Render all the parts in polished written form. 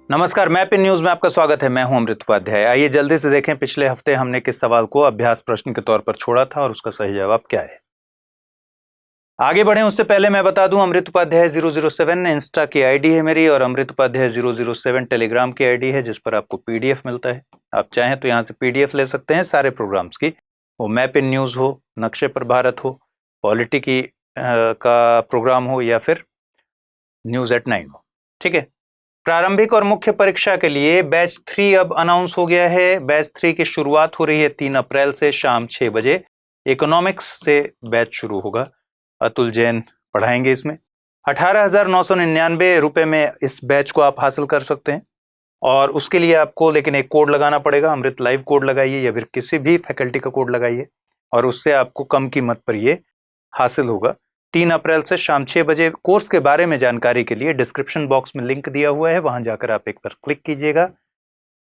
नमस्कार, मैं pin news में आपका स्वागत है। मैं हूं अमृत उपाध्याय। आइए जल्दी से देखें पिछले हफ्ते हमने किस सवाल को अभ्यास प्रश्न के तौर पर छोड़ा था और उसका सही जवाब क्या है। आगे बढ़ें उससे पहले मैं बता दूं, अमृत उपाध्याय 007 इंस्टा की आईडी है मेरी और अमृत उपाध्याय 007 टेलीग्राम की आईडी है, जिस पर आपको पीडीएफ मिलता है। आप चाहें तो यहां से पीडीएफ ले सकते हैं सारे प्रोग्राम्स की, वो मैं पिन न्यूज हो, नक्शे पर भारत हो, पॉलिटी की का प्रोग्राम हो या फिर न्यूज एट 9 हो। ठीक है। प्रारंभिक और मुख्य परीक्षा के लिए बैच 3 अब अनाउंस हो गया है। बैच 3 की शुरुआत हो रही है 3 अप्रैल से शाम 6 बजे। इकोनॉमिक्स से बैच शुरू होगा। अतुल जैन पढ़ाएंगे इसमें। 18,999 रुपए में इस बैच को आप हासिल कर सकते हैं और उसके लिए आपको लेकिन एक कोड लगाना पड़ेगा। अमृत लाइव कोड लगाइए या फिर किसी भी फैकल्टी का कोड लगाइए और उससे आपको कम कीमत पर ये हासिल होगा। 3 अप्रैल से शाम 6 बजे। कोर्स के बारे में जानकारी के लिए डिस्क्रिप्शन बॉक्स में लिंक दिया हुआ है, वहां जाकर आप एक बार क्लिक कीजिएगा,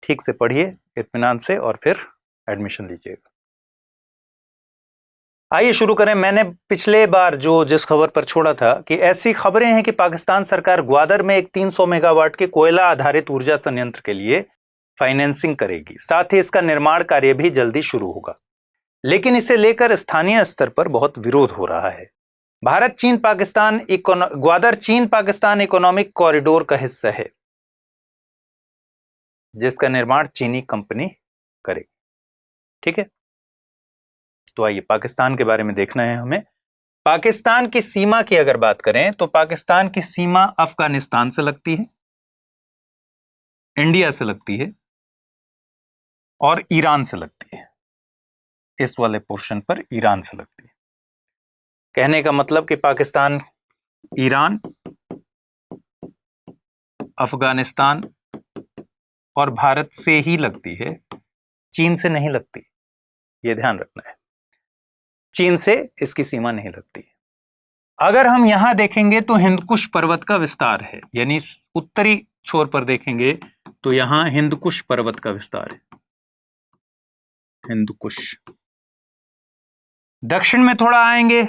ठीक से पढ़िए इत्मीनान से और फिर एडमिशन लीजिएगा। आइए शुरू करें। मैंने पिछले बार जिस खबर पर छोड़ा था कि ऐसी खबरें हैं कि पाकिस्तान सरकार ग्वादर में एक 300 मेगावाट के कोयला आधारित ऊर्जा संयंत्र के लिए फाइनेंसिंग करेगी, साथ ही इसका निर्माण कार्य भी जल्दी शुरू होगा। लेकिन इसे लेकर स्थानीय स्तर पर बहुत विरोध हो रहा है। ग्वादर चीन पाकिस्तान इकोनॉमिक कॉरिडोर का हिस्सा है, जिसका निर्माण चीनी कंपनी करेगी। ठीक है, तो आइए पाकिस्तान के बारे में देखना है हमें। पाकिस्तान की सीमा की अगर बात करें तो पाकिस्तान की सीमा अफगानिस्तान से लगती है, इंडिया से लगती है और ईरान से लगती है। इस वाले पोर्शन पर ईरान से लगती है। कहने का मतलब कि पाकिस्तान ईरान, अफगानिस्तान और भारत से ही लगती है, चीन से नहीं लगती। यह ध्यान रखना है, चीन से इसकी सीमा नहीं लगती। अगर हम यहां देखेंगे तो हिंदकुश पर्वत का विस्तार है, यानी उत्तरी छोर पर देखेंगे तो यहां हिंदकुश पर्वत का विस्तार है, हिंदकुश। दक्षिण में थोड़ा आएंगे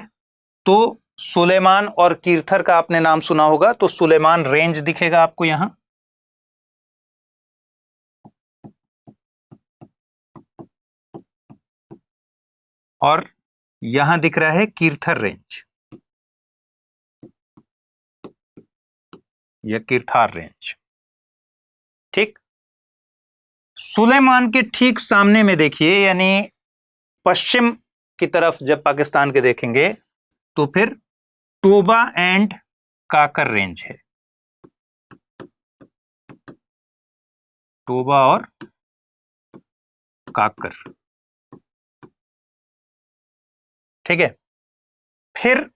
तो सुलेमान और कीर्थर का आपने नाम सुना होगा, तो सुलेमान रेंज दिखेगा आपको यहां। और यहां दिख रहा है कीर्थर रेंज या कीर्थार रेंज। ठीक, सुलेमान के ठीक सामने में देखिए, यानी पश्चिम की तरफ जब पाकिस्तान के देखेंगे तो फिर टोबा एंड काकर रेंज है, टोबा और काकर। ठीक है, फिर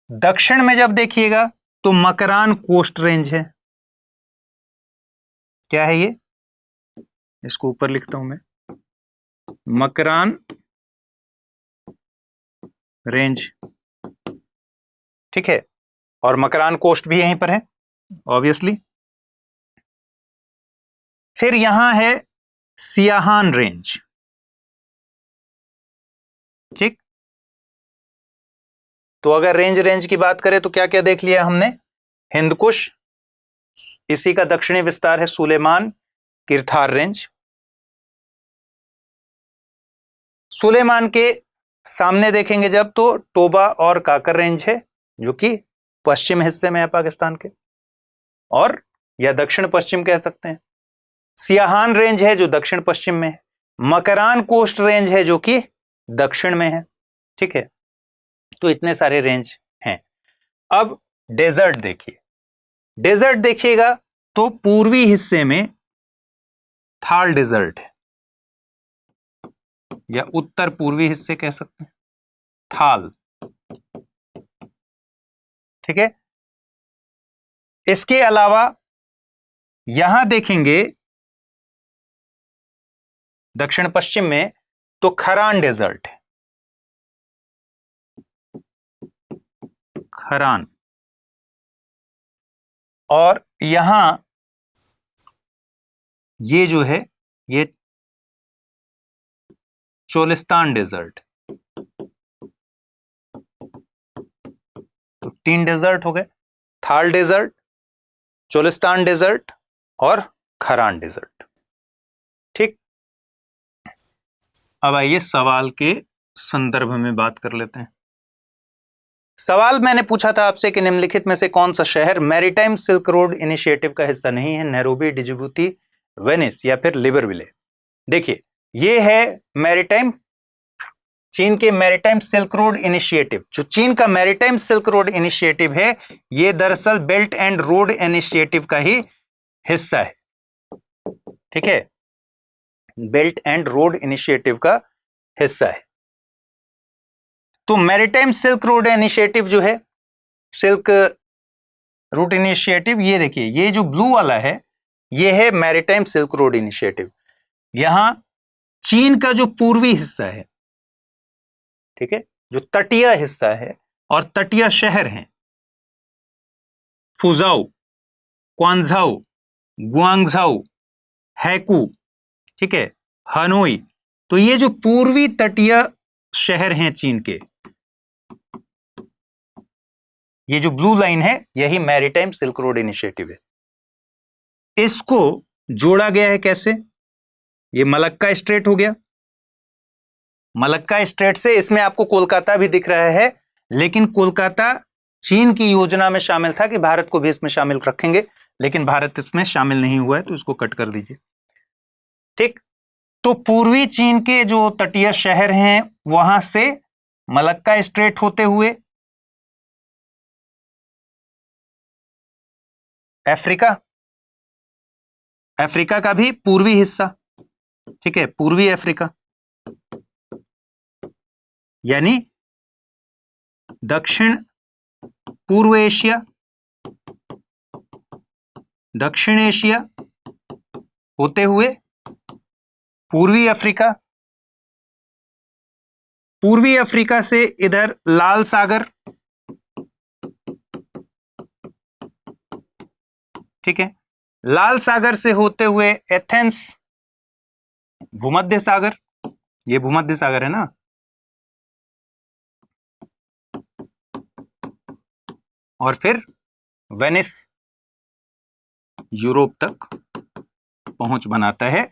दक्षिण में जब देखिएगा तो मकरान कोस्ट रेंज है। क्या है ये, इसको ऊपर लिखता हूं मैं, मकरान रेंज। ठीक है, और मकरान कोस्ट भी यहीं पर है ऑब्वियसली। फिर यहां है सियाहान रेंज। ठीक, तो अगर रेंज की बात करें तो क्या क्या देख लिया हमने। हिंदकुश, इसी का दक्षिणी विस्तार है सुलेमान, किरथार रेंज। सुलेमान के सामने देखेंगे जब तो टोबा और काकर रेंज है, जो कि पश्चिम हिस्से में है पाकिस्तान के, और या दक्षिण पश्चिम कह सकते हैं। सियाहान रेंज है जो दक्षिण पश्चिम में है। मकरान कोस्ट रेंज है जो कि दक्षिण में है। ठीक है, तो इतने सारे रेंज हैं। अब डेजर्ट देखिए, डेजर्ट देखिएगा तो पूर्वी हिस्से में थाल डेजर्ट है, या उत्तर पूर्वी हिस्से कह सकते हैं, थाल। ठीक है, इसके अलावा यहां देखेंगे दक्षिण पश्चिम में तो खरान डेजर्ट है, खरान। और यहां ये जो है ये चोलिस्तान डेजर्ट। तो 3 डेजर्ट हो गए, थाल डेजर्ट, चोलिस्तान डेजर्ट और खरान डेजर्ट। ठीक, अब आइए सवाल के संदर्भ में बात कर लेते हैं। सवाल मैंने पूछा था आपसे कि निम्नलिखित में से कौन सा शहर मैरीटाइम सिल्क रोड इनिशिएटिव का हिस्सा नहीं है? नैरोबी, डिजिबूती, वेनिस या फिर लिब्रेविले। देखिए, ये है मैरीटाइम, चीन के मैरीटाइम सिल्क रोड इनिशिएटिव। जो चीन का मैरीटाइम सिल्क रोड इनिशिएटिव है, ये दरअसल बेल्ट एंड रोड इनिशिएटिव का ही हिस्सा है। ठीक है, बेल्ट एंड रोड इनिशिएटिव का हिस्सा है। तो मैरीटाइम सिल्क रोड इनिशिएटिव जो है, सिल्क रूट इनिशिएटिव, ये देखिए, ये जो ब्लू वाला है, ये है मैरीटाइम सिल्क रोड इनिशिएटिव। यहां चीन का जो पूर्वी हिस्सा है, ठीक है, जो तटीय हिस्सा है और तटीय शहर हैं, फुजाऊ, क्वांझाऊ, गुआंगझाऊ, हैकू, ठीक है, हनोई, तो ये जो पूर्वी तटीय शहर हैं चीन के, ये जो ब्लू लाइन है, यही मैरीटाइम सिल्क रोड इनिशिएटिव है। इसको जोड़ा गया है कैसे? ये मलक्का स्ट्रेट हो गया, मलक्का स्ट्रेट से, इसमें आपको कोलकाता भी दिख रहा है, लेकिन कोलकाता चीन की योजना में शामिल था कि भारत को भी इसमें शामिल रखेंगे, लेकिन भारत इसमें शामिल नहीं हुआ है, तो इसको कट कर दीजिए। ठीक, तो पूर्वी चीन के जो तटीय शहर हैं, वहां से मलक्का स्ट्रेट होते हुए अफ्रीका का भी पूर्वी हिस्सा, ठीक है, पूर्वी अफ्रीका, यानी दक्षिण पूर्व एशिया, दक्षिण एशिया होते हुए पूर्वी अफ्रीका, पूर्वी अफ्रीका से इधर लाल सागर, ठीक है, लाल सागर से होते हुए एथेंस, भूमध्य सागर, ये भूमध्य सागर है ना, और फिर वेनिस यूरोप तक पहुंच बनाता है।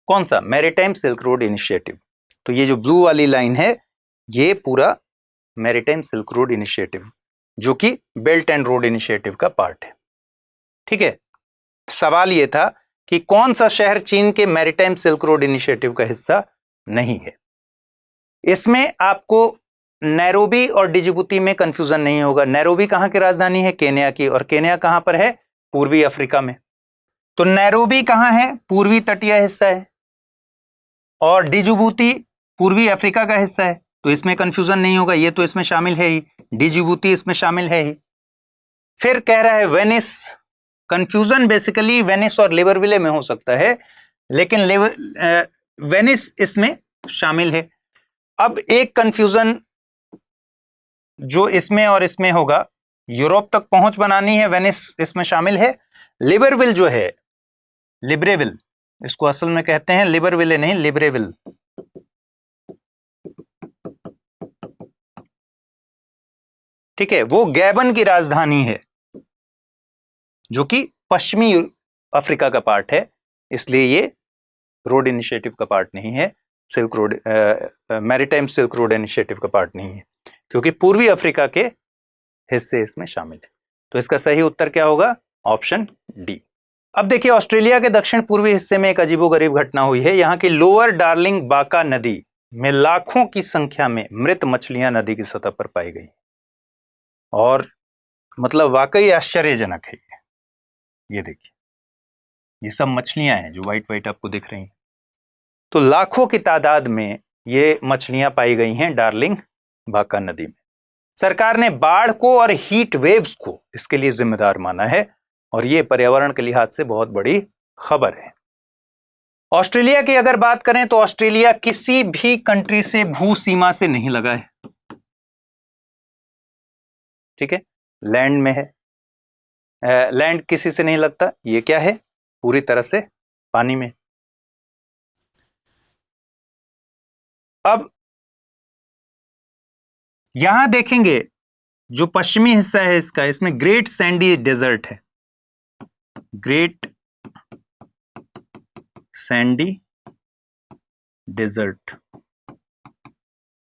कौन सा? Maritime silk road initiative. तो ये जो ब्लू वाली लाइन है, ये पूरा मैरीटाइम सिल्क रोड इनिशिएटिव, जो कि बेल्ट एंड रोड इनिशिएटिव का पार्ट है। ठीक है, सवाल ये था कि कौन सा शहर चीन के मैरीटाइम सिल्क रोड इनिशिएटिव का हिस्सा नहीं है। इसमें आपको नैरोबी और डिजिबूती में कंफ्यूजन नहीं होगा। नैरोबी कहां की राजधानी है? केन्या की। और केन्या कहां पर है? पूर्वी अफ्रीका में। तो नैरोबी कहां है? पूर्वी तटीय हिस्सा है, और डिजिबूती पूर्वी अफ्रीका का हिस्सा है, तो इसमें कंफ्यूजन नहीं होगा, ये तो इसमें शामिल है ही, डिजिबूती इसमें शामिल है ही। फिर कह रहा है वेनिस, कंफ्यूजन बेसिकली वेनिस और लिब्रेविले में हो सकता है, लेकिन वेनिस इसमें शामिल है। अब एक कंफ्यूजन जो इसमें और इसमें होगा, यूरोप तक पहुंच बनानी है, वेनिस इसमें शामिल है। लिब्रेविल जो है, लिब्रेविल, इसको असल में कहते हैं लिब्रेविले नहीं, लिब्रेविल, ठीक है, वो गैबन की राजधानी है, जो कि पश्चिमी अफ्रीका का पार्ट है, इसलिए ये रोड इनिशिएटिव का पार्ट नहीं है, silk road maritime silk road initiative का पार्ट नहीं है, क्योंकि पूर्वी अफ्रीका के हिस्से इसमें शामिल है। तो इसका सही उत्तर क्या होगा? Option D. अब देखिए, ऑस्ट्रेलिया के दक्षिण पूर्वी हिस्से में एक अजीबोगरीब घटना हुई है। यहाँ की लोअर डार्लिंग बाका नदी में लाखों की संख्या में मृत मछलियां नदी की सतह पर पाई गई, और मतलब वाकई आश्चर्यजनक है। ये देखिए, ये सब मछलियां हैं जो व्हाइट व्हाइट आपको दिख रही हैं। तो लाखों की तादाद में ये मछलियां पाई गई हैं डार्लिंग बाका नदी में। सरकार ने बाढ़ को और हीट वेव्स को इसके लिए जिम्मेदार माना है, और ये पर्यावरण के लिहाज से बहुत बड़ी खबर है। ऑस्ट्रेलिया की अगर बात करें तो ऑस्ट्रेलिया किसी भी कंट्री से भू सीमा से नहीं लगा है, ठीक है, लैंड में है, लैंड किसी से नहीं लगता। ये क्या है? पूरी तरह से पानी में। अब यहां देखेंगे, जो पश्चिमी हिस्सा है इसका, इसमें ग्रेट सैंडी डेजर्ट है, ग्रेट सैंडी डेजर्ट।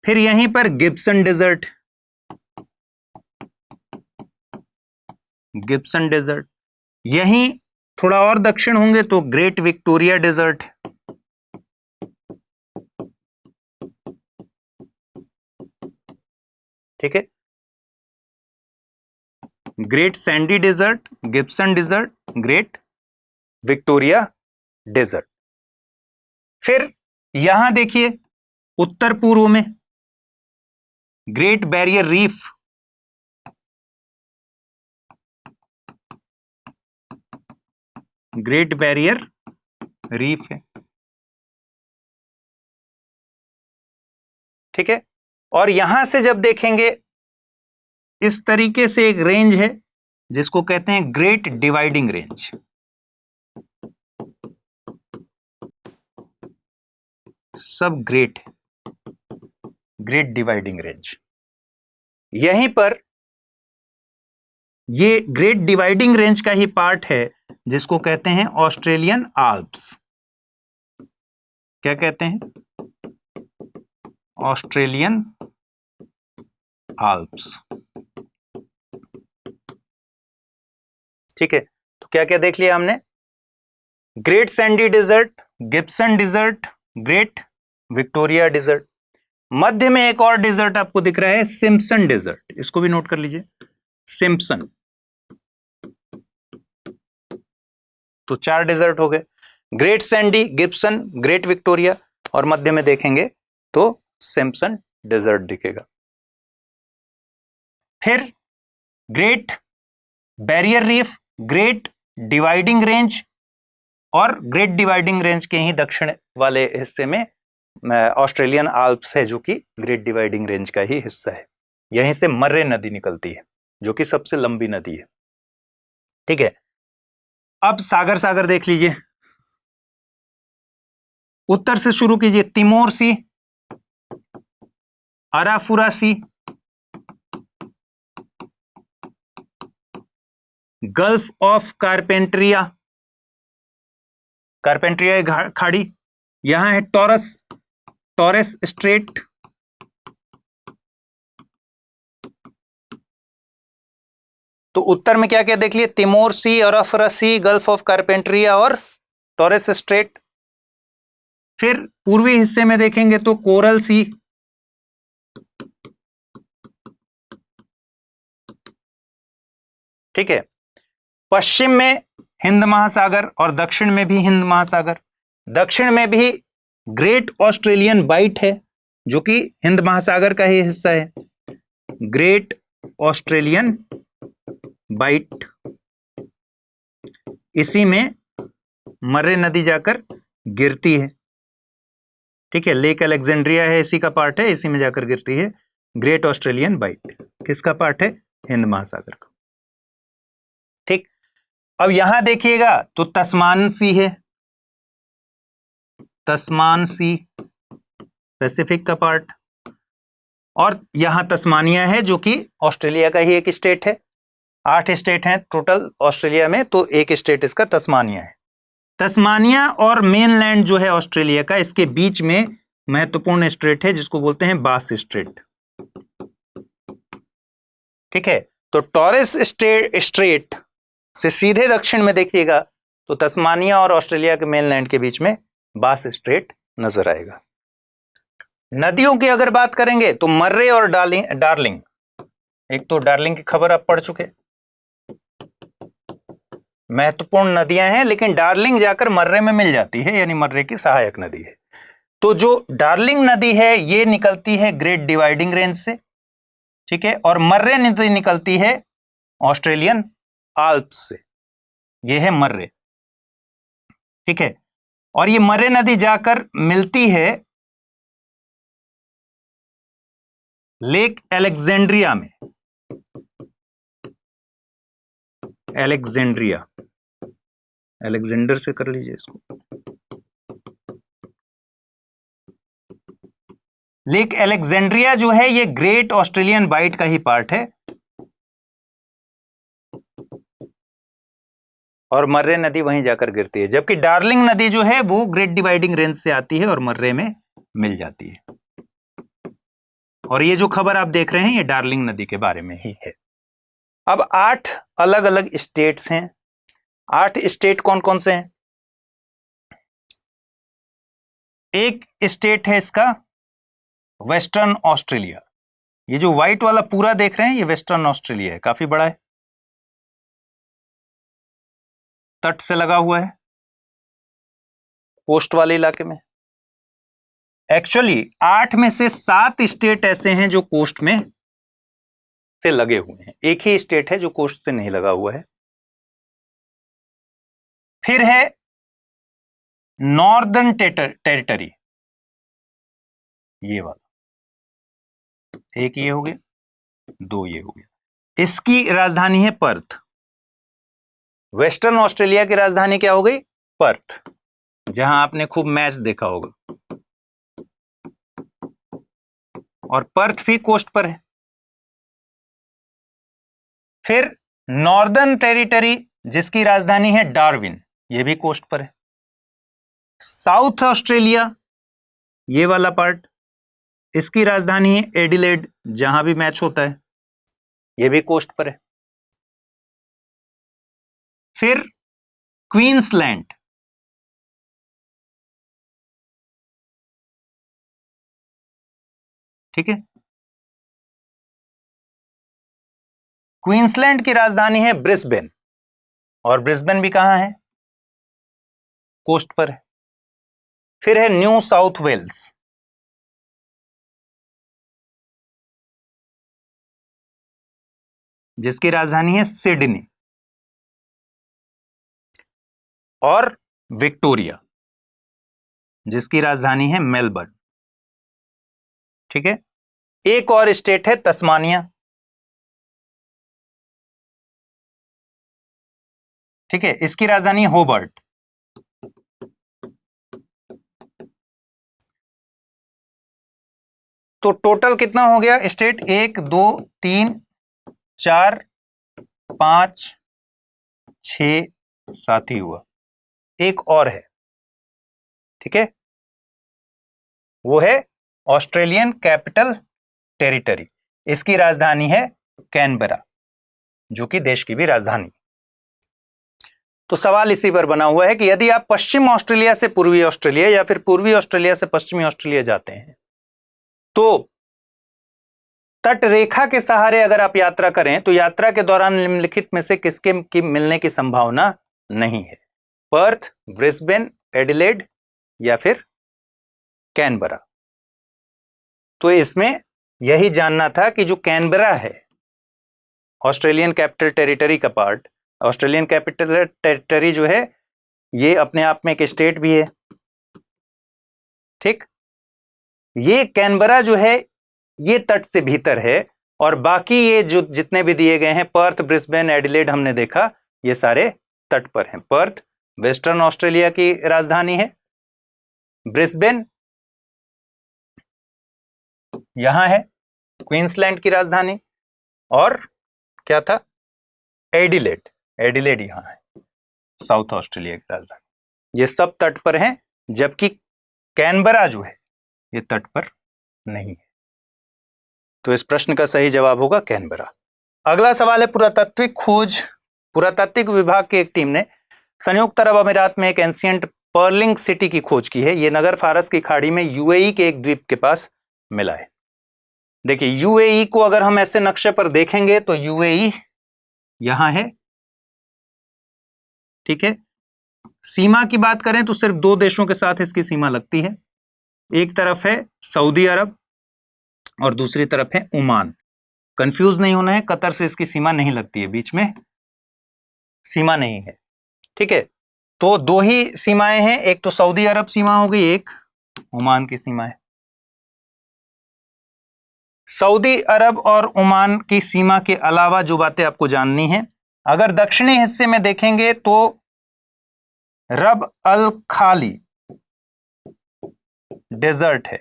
फिर यहीं पर गिब्सन डेजर्ट, गिब्सन डेजर्ट। यहीं थोड़ा और दक्षिण होंगे तो ग्रेट विक्टोरिया डेजर्ट, ठीक है। Great Sandy Desert, Gibson Desert, Great Victoria Desert. फिर यहां देखिए उत्तर पूर्व में Great Barrier Reef, Great Barrier Reef है, ठीक है। और यहां से जब देखेंगे इस तरीके से एक रेंज है जिसको कहते हैं ग्रेट डिवाइडिंग रेंज। सब ग्रेट, ग्रेट डिवाइडिंग रेंज। यहीं पर ये ग्रेट डिवाइडिंग रेंज का ही पार्ट है जिसको कहते हैं ऑस्ट्रेलियन आल्प्स। क्या कहते हैं? ऑस्ट्रेलियन आल्प्स, ठीक है। तो क्या क्या देख लिया हमने? Great Sandy Desert, Gibson Desert, Great Victoria Desert. मध्य में एक और डेजर्ट आपको दिख रहा है, सिम्पसन डेजर्ट। इसको भी नोट कर लीजिए, सिम्पसन। तो 4 डेजर्ट हो गए, great Sandy, Gibson, great Victoria, और मध्य में देखेंगे तो सिम्पसन डेजर्ट दिखेगा। फिर great Barrier Reef, great dividing range, और ग्रेट डिवाइडिंग रेंज के ही दक्षिण वाले हिस्से में ऑस्ट्रेलियन आल्प्स है जो कि ग्रेट डिवाइडिंग रेंज का ही हिस्सा है। यहीं से मर्रे नदी निकलती है जो कि सबसे लंबी नदी है, ठीक है। अब सागर, सागर देख लीजिए। उत्तर से शुरू कीजिए, Timor Sea, Arafura Sea, Gulf of Carpentaria, Carpentaria खाड़ी। यहां है टॉरस, टॉरेस स्ट्रेट, तो उत्तर में क्या क्या देख लिए? Timor Sea, Arafura Sea, Gulf of Carpentaria और टॉरेस स्ट्रेट। फिर पूर्वी हिस्से में देखेंगे तो कोरल सी, ठीक है। पश्चिम में हिंद महासागर और दक्षिण में भी हिंद महासागर। दक्षिण में भी ग्रेट ऑस्ट्रेलियन बाइट है जो कि हिंद महासागर का ही हिस्सा है, ग्रेट ऑस्ट्रेलियन बाइट। इसी में मर्रे नदी जाकर गिरती है, ठीक है। लेक अलेक्जेंड्रिया है, इसी का पार्ट है, इसी में जाकर गिरती है। ग्रेट ऑस्ट्रेलियन बाइट किसका पार्ट है? हिंद महासागर का, ठीक। अब यहां देखिएगा तो तस्मान सी है, तस्मान सी पैसिफिक का पार्ट, और यहां तस्मानिया है जो कि ऑस्ट्रेलिया का ही एक स्टेट है। 8 स्टेट हैं टोटल ऑस्ट्रेलिया में, तो एक स्टेट इसका तस्मानिया है। तस्मानिया और मेनलैंड जो है ऑस्ट्रेलिया का, इसके बीच में महत्वपूर्ण स्ट्रेट है जिसको बोलते हैं बास स्ट्रेट, ठीक है। तो टॉरेस स्ट्रेट से सीधे दक्षिण में देखिएगा तो तस्मानिया और ऑस्ट्रेलिया के मेनलैंड के बीच में बास स्ट्रेट नजर आएगा। नदियों की अगर बात करेंगे तो मर्रे और डार्लिंग, एक तो डार्लिंग की खबर आप पढ़ चुके, महत्वपूर्ण नदियां हैं, लेकिन डार्लिंग जाकर मर्रे में मिल जाती है, यानी मर्रे की सहायक नदी है। तो जो डार्लिंग नदी है ये निकलती है ग्रेट डिवाइडिंग रेंज से, ठीक है, और मर्रे नदी निकलती है ऑस्ट्रेलियन आल्प्स से। ये है मर्रे, ठीक है। और ये मर्रे नदी जाकर मिलती है लेक अलेक्जेंड्रिया में, अलेक्जेंड्रिया, अलेक्जेंडर से कर लीजिए इसको। लेक अलेक्जेंड्रिया जो है ये ग्रेट ऑस्ट्रेलियन बाइट का ही पार्ट है, और मर्रे नदी वहीं जाकर गिरती है, जबकि डार्लिंग नदी जो है वो ग्रेट डिवाइडिंग रेंज से आती है और मर्रे में मिल जाती है। और ये जो खबर आप देख रहे हैं ये डार्लिंग नदी के बारे में ही है। अब 8 अलग अलग स्टेट्स हैं। 8 स्टेट कौन कौन से हैं? एक स्टेट है इसका वेस्टर्न ऑस्ट्रेलिया। ये जो व्हाइट वाला पूरा देख रहे हैं ये वेस्टर्न ऑस्ट्रेलिया है, काफी बड़ा है, तट से लगा हुआ है, कोस्ट वाले इलाके में। एक्चुअली 8 में से 7 स्टेट ऐसे हैं जो कोस्ट में से लगे हुए हैं, एक ही स्टेट है जो कोस्ट से नहीं लगा हुआ है। फिर है नॉर्दर्न टेरिटरी, ये वाला, एक ये हो गया, 2 ये हो गया। इसकी राजधानी है पर्थ। वेस्टर्न ऑस्ट्रेलिया की राजधानी क्या हो गई? पर्थ, जहां आपने खूब मैच देखा होगा, और पर्थ भी कोस्ट पर है। फिर नॉर्दर्न टेरिटरी जिसकी राजधानी है डार्विन, ये भी कोस्ट पर है। साउथ ऑस्ट्रेलिया, ये वाला पार्ट, इसकी राजधानी है एडिलेड, जहां भी मैच होता है, ये भी कोस्ट पर है। फिर क्वींसलैंड, ठीक है, क्वींसलैंड की राजधानी है ब्रिस्बेन, और ब्रिस्बेन भी कहां है? कोस्ट पर है। फिर है न्यू साउथ वेल्स, जिसकी राजधानी है सिडनी, और विक्टोरिया, जिसकी राजधानी है मेलबर्न, ठीक है। एक और स्टेट है तस्मानिया, ठीक है, इसकी राजधानी है होबर्ट। तो टोटल कितना हो गया स्टेट? 1 2 3 4 5 6 7 ही हुआ, एक और है, ठीक है, वो है ऑस्ट्रेलियन कैपिटल टेरिटरी। इसकी राजधानी है कैनबरा, जो कि देश की भी राजधानी। तो सवाल इसी पर बना हुआ है कि यदि आप पश्चिम ऑस्ट्रेलिया से पूर्वी ऑस्ट्रेलिया या फिर पूर्वी ऑस्ट्रेलिया से पश्चिमी ऑस्ट्रेलिया जाते हैं तो तट रेखा के सहारे अगर आप यात्रा करें तो यात्रा के दौरान निम्नलिखित में से किसके की मिलने की संभावना नहीं है? पर्थ, ब्रिस्बेन, एडिलेड या फिर कैनबरा। तो इसमें यही जानना था कि जो कैनबरा है ऑस्ट्रेलियन कैपिटल टेरिटरी का पार्ट, ऑस्ट्रेलियन कैपिटल टेरिटरी जो है ये अपने आप में एक स्टेट भी है, ठीक। ये कैनबरा जो है ये तट से भीतर है, और बाकी ये जो जितने भी दिए गए हैं पर्थ, ब्रिस्बेन, एडिलेड हमने देखा ये सारे तट पर हैं। पर्थ वेस्टर्न ऑस्ट्रेलिया की राजधानी है, ब्रिस्बेन यहां है क्वींसलैंड की राजधानी, और क्या था? एडिलेड, एडिलेड यहां है साउथ ऑस्ट्रेलिया की राजधानी। ये सब तट पर हैं, जबकि कैनबरा जो है ये तट पर नहीं है। तो इस प्रश्न का सही जवाब होगा कैनबरा। अगला सवाल है पुरातात्विक खोज। पुरातात्विक विभाग की एक टीम ने संयुक्त अरब अमीरात में एक एंशिएंट पर्लिंग सिटी की खोज की है। यह नगर फारस की खाड़ी में यूएई के एक द्वीप के पास मिला है। देखिए यूएई को अगर हम ऐसे नक्शे पर देखेंगे तो यूएई यहां है, ठीक है। सीमा की बात करें तो सिर्फ 2 देशों के साथ इसकी सीमा लगती है, एक तरफ है सऊदी अरब और दूसरी तरफ है ओमान। कंफ्यूज नहीं होना है, कतर से इसकी सीमा नहीं लगती है, बीच में सीमा नहीं है, ठीक है। तो 2 ही सीमाएं हैं, एक तो सऊदी अरब सीमा हो गई, एक ओमान की सीमा है। सऊदी अरब और ओमान की सीमा के अलावा जो बातें आपको जाननी है, अगर दक्षिणी हिस्से में देखेंगे तो रब अल खाली डेजर्ट है,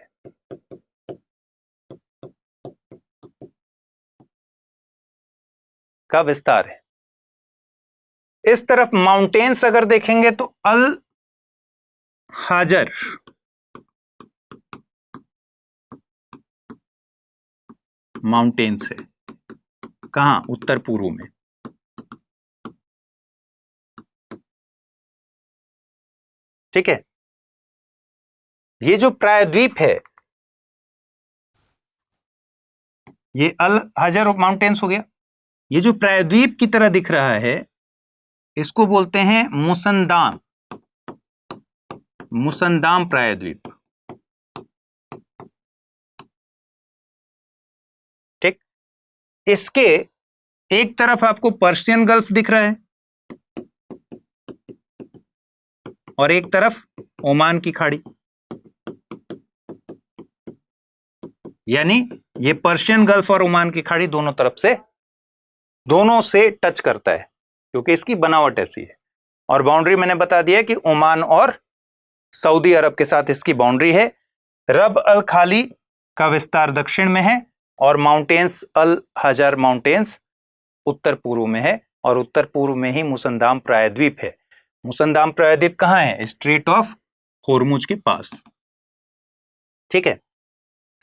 का विस्तार है। इस तरफ माउंटेन्स अगर देखेंगे तो अल हाजर माउंटेन्स है, कहां? उत्तर पूर्व में। ठीक है, ये जो प्रायद्वीप है ये अल हाजर माउंटेन्स हो गया। ये जो प्रायद्वीप की तरह दिख रहा है इसको बोलते हैं मुसंदाम, मुसंदाम प्रायद्वीप। ठीक, इसके एक तरफ आपको पर्शियन गल्फ दिख रहा है और एक तरफ ओमान की खाड़ी, यानी ये पर्शियन गल्फ और ओमान की खाड़ी दोनों तरफ से, दोनों से टच करता है क्योंकि इसकी बनावट ऐसी है। और बाउंड्री मैंने बता दिया कि ओमान और सऊदी अरब के साथ इसकी बाउंड्री है। रब अल खाली का विस्तार दक्षिण में है और माउंटेन्स अल हाजर माउंटेन्स उत्तर पूर्व में है और उत्तर पूर्व में ही मुसंदाम प्रायद्वीप है। मुसंदाम प्रायद्वीप कहां है? स्ट्रेट ऑफ होर्मुज के पास। ठीक है,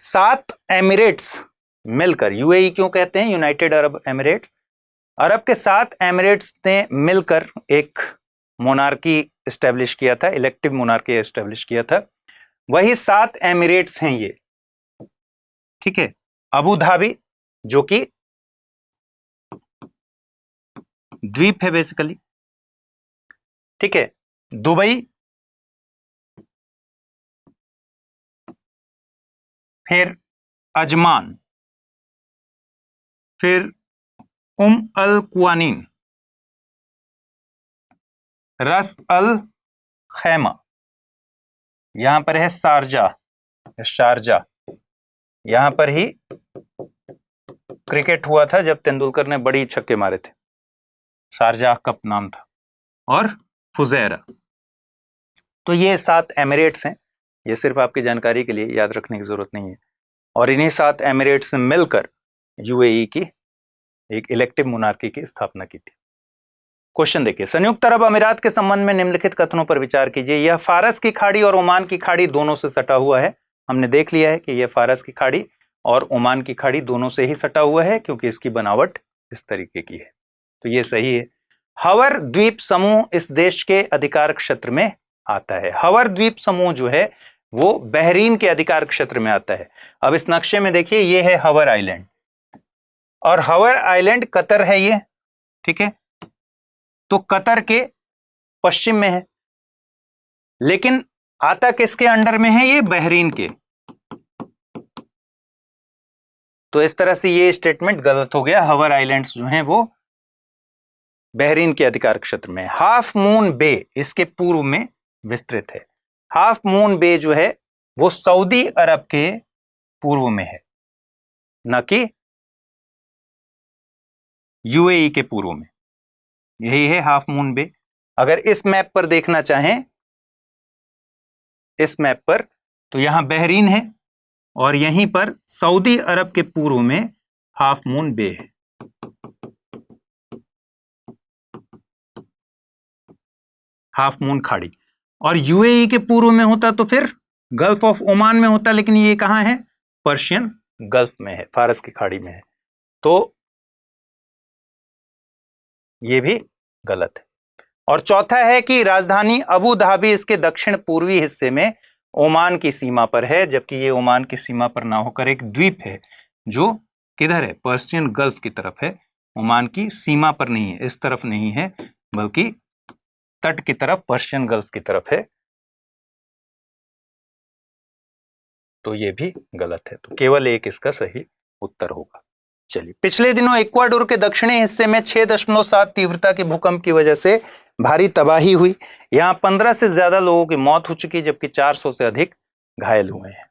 7 एमिरेट्स मिलकर, यूएई क्यों कहते हैं? United Arab Emirates. अरब के 7 एमिरेट्स ने मिलकर एक मोनार्की एस्टेब्लिश किया था, इलेक्टिव मोनार्की एस्टेब्लिश किया था। वही 7 एमिरेट्स हैं ये। ठीक है, अबू धाबी जो कि द्वीप है बेसिकली। ठीक है, दुबई, फिर अजमान, फिर अल कुवानीन, रस अल खैमा, यहां पर है शारजा, यहां पर ही क्रिकेट हुआ था जब तेंदुलकर ने बड़ी छक्के मारे थे, शारजाह कप नाम था, और फुजैरा। तो ये 7 एमिरेट्स हैं, ये सिर्फ आपकी जानकारी के लिए, याद रखने की जरूरत नहीं है। और इन्हीं 7 एमिरेट्स ने मिलकर यूएई की एक इलेक्टिव मोनार्की की स्थापना की थी। क्वेश्चन देखिए, संयुक्त अरब अमीरात के संबंध में निम्नलिखित कथनों पर विचार कीजिए। यह फारस की खाड़ी और ओमान की खाड़ी दोनों से सटा हुआ है। हमने देख लिया है कि यह फारस की खाड़ी और ओमान की खाड़ी दोनों से ही सटा हुआ है क्योंकि इसकी बनावट इस तरीके की है, तो ये सही है। हवर द्वीप समूह इस देश के अधिकार क्षेत्र में आता है। हवर द्वीप समूह जो है वो बहरीन के अधिकार क्षेत्र में आता है। अब इस नक्शे में देखिए, ये है हवर आइलैंड और हवर आइलैंड कतर है ये। ठीक है, तो कतर के पश्चिम में है, लेकिन आता किसके अंडर में है? ये बहरीन के। तो इस तरह से ये स्टेटमेंट गलत हो गया। हवर आइलैंड्स जो हैं वो बहरीन के अधिकार क्षेत्र में। हाफ मून बे इसके पूर्व में विस्तृत है। हाफ मून बे जो है वो सऊदी अरब के पूर्व में है, न कि यूएई के पूर्व में। यही है हाफ मून बे। अगर इस मैप पर देखना चाहें, इस मैप पर, तो यहां बहरीन है और यहीं पर सऊदी अरब के पूर्व में हाफ मून बे है। हाफ मून खाड़ी। और यूएई के पूर्व में होता तो फिर गल्फ ऑफ ओमान में होता, लेकिन ये कहां है? पर्शियन गल्फ में है, फारस की खाड़ी में है, तो ये भी गलत है। और चौथा है कि राजधानी अबू धाबी इसके दक्षिण पूर्वी हिस्से में ओमान की सीमा पर है, जबकि ये ओमान की सीमा पर ना होकर एक द्वीप है जो किधर है? पर्शियन गल्फ की तरफ है, ओमान की सीमा पर नहीं है, इस तरफ नहीं है, बल्कि तट की तरफ, पर्शियन गल्फ की तरफ है। तो ये भी गलत है, तो केवल एक इसका सही उत्तर होगा। चलिए, पिछले दिनों इक्वाडोर के दक्षिणी हिस्से में 6.7 तीव्रता के भूकंप की वजह से भारी तबाही हुई। यहां 15 से ज्यादा लोगों की मौत हो चुकी, जबकि 400 से अधिक घायल हुए हैं।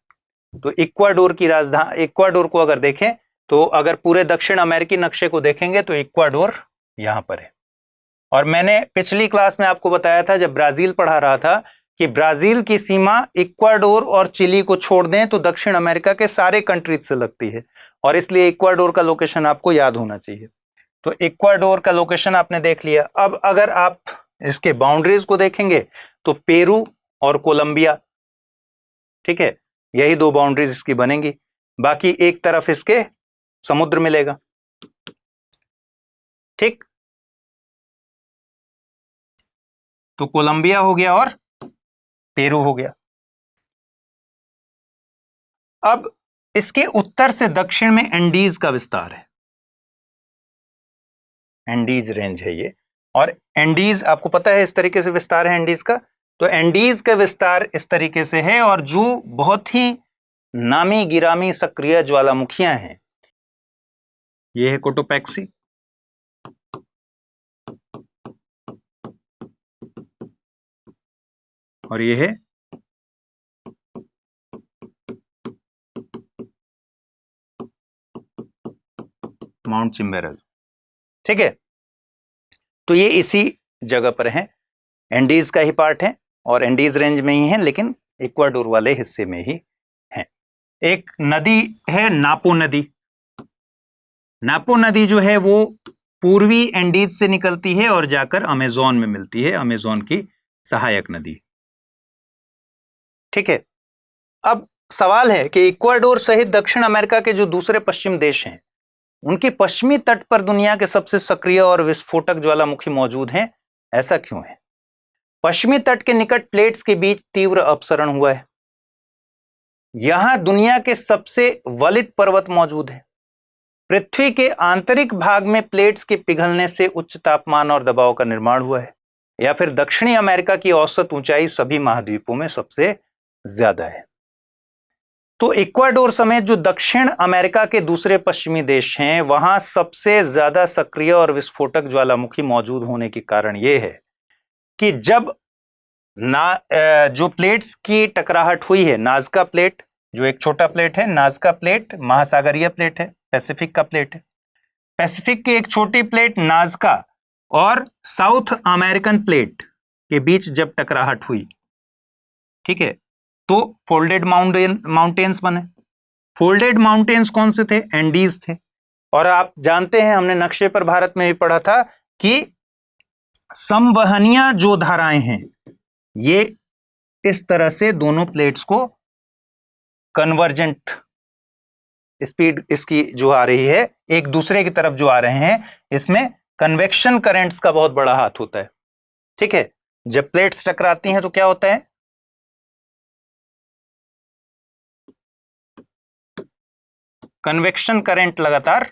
तो इक्वाडोर की राजधानी, इक्वाडोर को अगर देखें तो अगर पूरे दक्षिण अमेरिकी नक्शे को देखेंगे तो इक्वाडोर यहां पर है। और मैंने पिछली क्लास में आपको बताया था, जब ब्राजील पढ़ा रहा था, कि ब्राजील की सीमा इक्वाडोर और चिली को छोड़ दें तो दक्षिण अमेरिका के सारे कंट्रीज से लगती है, और इसलिए इक्वाडोर का लोकेशन आपको याद होना चाहिए। तो इक्वाडोर का लोकेशन आपने देख लिया। अब अगर आप इसके बाउंड्रीज को देखेंगे तो पेरू और कोलंबिया, ठीक है, यही दो बाउंड्रीज इसकी बनेंगी। बाकी एक तरफ इसके समुद्र मिलेगा, ठीक। तो कोलंबिया हो गया और पेरू हो गया। अब इसके उत्तर से दक्षिण में एंडीज का विस्तार है, एंडीज रेंज है ये। और एंडीज आपको पता है इस तरीके से विस्तार है एंडीज का। तो एंडीज का विस्तार इस तरीके से है, और जो बहुत ही नामी गिरामी सक्रिय ज्वालामुखियां हैं, ये है कोटोपैक्सी, और ये है माउंट चिम्बेरल, ठीक है। तो ये इसी जगह पर है, एंडीज का ही पार्ट है और एंडीज रेंज में ही है, लेकिन इक्वाडोर वाले हिस्से में ही है। एक नदी है नापो नदी। नापो नदी जो है वो पूर्वी एंडीज से निकलती है और जाकर अमेजोन में मिलती है, अमेजोन की सहायक नदी, ठीक है। अब सवाल है कि इक्वाडोर सहित दक्षिण अमेरिका के जो दूसरे पश्चिम देश हैं, उनके पश्चिमी तट पर दुनिया के सबसे सक्रिय और विस्फोटक ज्वालामुखी मौजूद हैं, ऐसा क्यों है? पश्चिमी तट के निकट प्लेट्स के बीच तीव्र अपसरण हुआ है। यहां दुनिया के सबसे वलित पर्वत मौजूद है। पृथ्वी के आंतरिक भाग में प्लेट्स के पिघलने से उच्च तापमान और दबाव का निर्माण हुआ है। या फिर दक्षिणी अमेरिका की औसत ऊंचाई सभी महाद्वीपों में सबसे ज्यादा है। तो इक्वाडोर समेत जो दक्षिण अमेरिका के दूसरे पश्चिमी देश हैं, वहां सबसे ज्यादा सक्रिय और विस्फोटक ज्वालामुखी मौजूद होने के कारण यह है कि जब जो प्लेट्स की टकराहट हुई है, नाजका प्लेट जो एक छोटा प्लेट है, नाजका प्लेट महासागरीय प्लेट है, पैसिफिक का प्लेट है। पैसिफिक की एक छोटी प्लेट नाजका और साउथ अमेरिकन प्लेट के बीच जब टकराहट हुई, ठीक है, तो फोल्डेड माउंटेन्स बने। फोल्डेड माउंटेन्स कौन से थे? एंडीज थे। और आप जानते हैं, हमने नक्शे पर भारत में भी पढ़ा था कि संवहनीय जो धाराएं हैं, ये इस तरह से दोनों प्लेट्स को कन्वर्जेंट स्पीड इसकी जो आ रही है, एक दूसरे की तरफ जो आ रहे हैं, इसमें कन्वेक्शन करंट्स का बहुत बड़ा हाथ होता है, ठीक है। जब प्लेट्स टकराती हैं तो क्या होता है? कन्वेक्शन करंट लगातार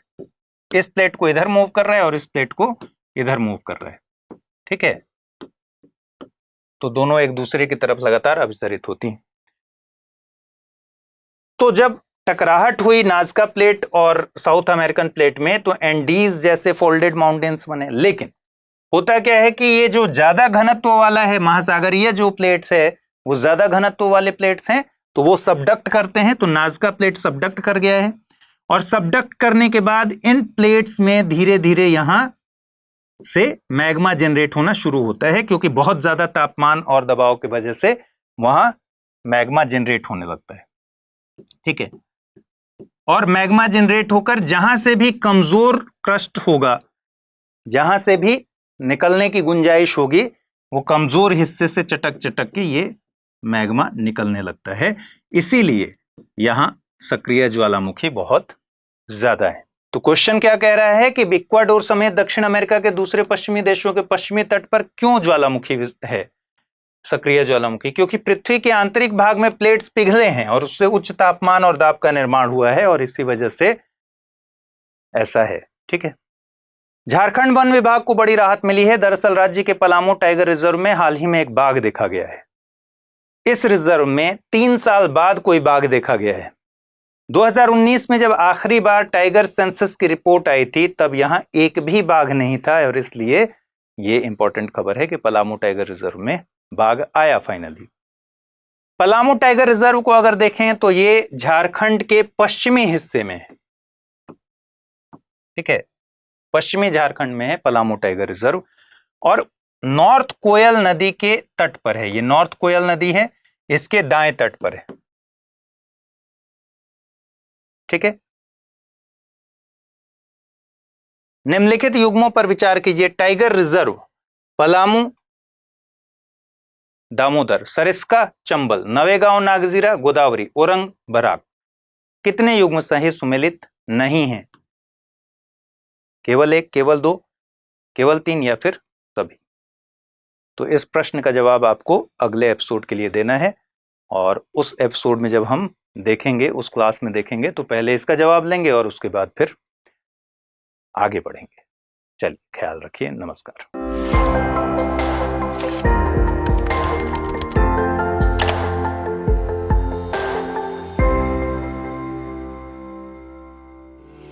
इस प्लेट को इधर मूव कर रहा है और इस प्लेट को इधर मूव कर रहा है, ठीक है। तो दोनों एक दूसरे की तरफ लगातार अभिसरित होती हैं। तो जब टकराहट हुई नाजका प्लेट और साउथ अमेरिकन प्लेट में, तो एंडीज जैसे फोल्डेड माउंटेन्स बने। लेकिन होता क्या है कि ये जो ज्यादा घनत्व वाला है, महासागरीय जो प्लेट्स है, वो ज्यादा घनत्व वाले प्लेट्स हैं, तो वो सबडक्ट करते हैं। तो नाजका प्लेट सबडक्ट कर गया है, और सबडक्ट करने के बाद इन प्लेट्स में धीरे धीरे यहां से मैग्मा जनरेट होना शुरू होता है, क्योंकि बहुत ज्यादा तापमान और दबाव की वजह से वहां मैग्मा जनरेट होने लगता है, ठीक है। और मैग्मा जनरेट होकर जहां से भी कमजोर क्रस्ट होगा, जहां से भी निकलने की गुंजाइश होगी, वो कमजोर हिस्से से चटक चटक के ये मैग्मा निकलने लगता है। इसीलिए यहां सक्रिय ज्वालामुखी बहुत ज्यादा है। तो क्वेश्चन क्या कह रहा है कि इक्वाडोर समेत दक्षिण अमेरिका के दूसरे पश्चिमी देशों के पश्चिमी तट पर क्यों ज्वालामुखी है, सक्रिय ज्वालामुखी? क्योंकि पृथ्वी के आंतरिक भाग में प्लेट्स पिघले हैं और उससे उच्च तापमान और दाब का निर्माण हुआ है, और इसी वजह से ऐसा है, ठीक है। झारखंड वन विभाग को बड़ी राहत मिली है। दरअसल राज्य के पलामू टाइगर रिजर्व में हाल ही में एक बाघ देखा गया है। इस रिजर्व में 3 साल बाद कोई बाघ देखा गया है। 2019 में जब आखिरी बार टाइगर सेंसस की रिपोर्ट आई थी, तब यहां एक भी बाघ नहीं था, और इसलिए ये इंपॉर्टेंट खबर है कि पलामू टाइगर रिजर्व में बाघ आया फाइनली। पलामू टाइगर रिजर्व को अगर देखें तो ये झारखंड के पश्चिमी हिस्से में है, ठीक है, पश्चिमी झारखंड में है पलामू टाइगर रिजर्व, और नॉर्थ कोयल नदी के तट पर है। ये नॉर्थ कोयल नदी है, इसके दाएं तट पर है, ठीक है। निम्नलिखित युग्मों पर विचार कीजिए। Tiger reserve, Palamu, Damodar, Sariska, Chambal, Navegaon, Nagzira, Godavari, Orang, Barak. कितने युग्म सही सुमेलित नहीं है? केवल 1, केवल 2, केवल 3 या फिर सभी? तो इस प्रश्न का जवाब आपको अगले एपिसोड के लिए देना है, और उस एपिसोड में जब हम देखेंगे, उस क्लास में देखेंगे, तो पहले इसका जवाब लेंगे और उसके बाद फिर आगे बढ़ेंगे। चलिए, ख्याल रखिए। नमस्कार।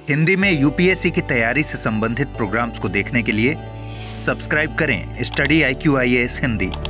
हिंदी में यूपीएससी की तैयारी से संबंधित प्रोग्राम्स को देखने के लिए सब्सक्राइब करें स्टडी IQ IAS हिंदी।